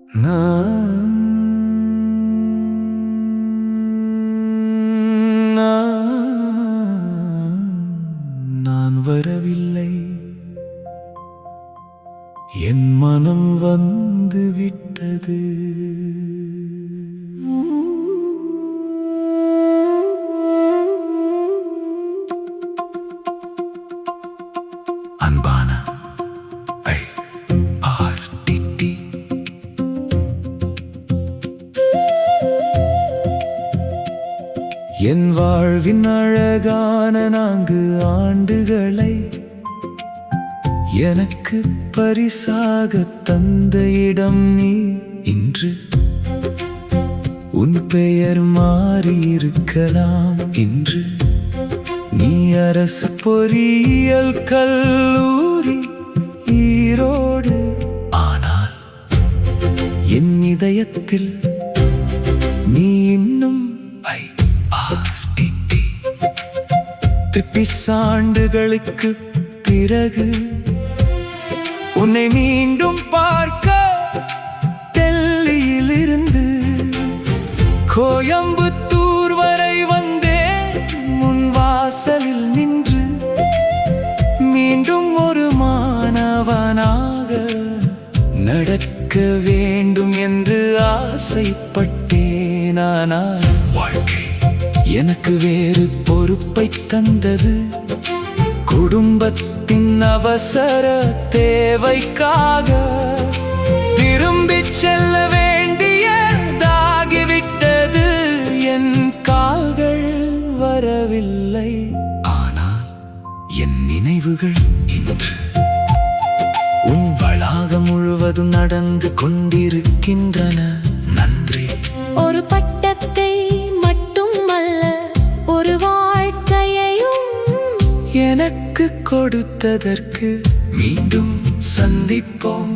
நான் நான் வரவில்லை, என் மனம் வந்து விட்டது. அன்பான IRTT, என் வாழ்வின் அழகான 4 ஆண்டுகளை எனக்கு பரிசாக தந்த இடம் நீ. இன்று உன் பெயர் மாறியிருக்கலாம், இன்று நீ அரசு பொறியியல் கல்லூரி ஈரோடு. ஆனால் என் இதயத்தில் நீ இன்னும் IRTT. 30 ஆண்டுகளுக்கு பிறகு உன்னை மீண்டும் பார்க்க டெல்லியிலிருந்து கோயம்புத்தூர் வரை வந்தேன். முன் வாசலில் நின்று மீண்டும் ஒரு மாணவனாக நடக்க வேண்டும் என்று ஆசைப்பட்டேன். ஆனால் வாழ்க்கை எனக்கு வேறு பொறுப்பை தந்தது. குடும்பத்தின் அவசர தேவைக்காக திரும்பிச் செல்ல வேண்டியதாகிவிட்டது. என் கால்கள் வரவில்லை, ஆனால் என் நினைவுகள் இன்று உன் வளாகம் முழுவதும் நடந்து கொண்டிருக்கின்றன. நன்றி. ஒரு பட்டத்தை மட்டுமல்ல, ஒரு வாழ்க்கையையும் எனக்கு கொடுத்ததற்கு. மீண்டும் சந்திப்போம்.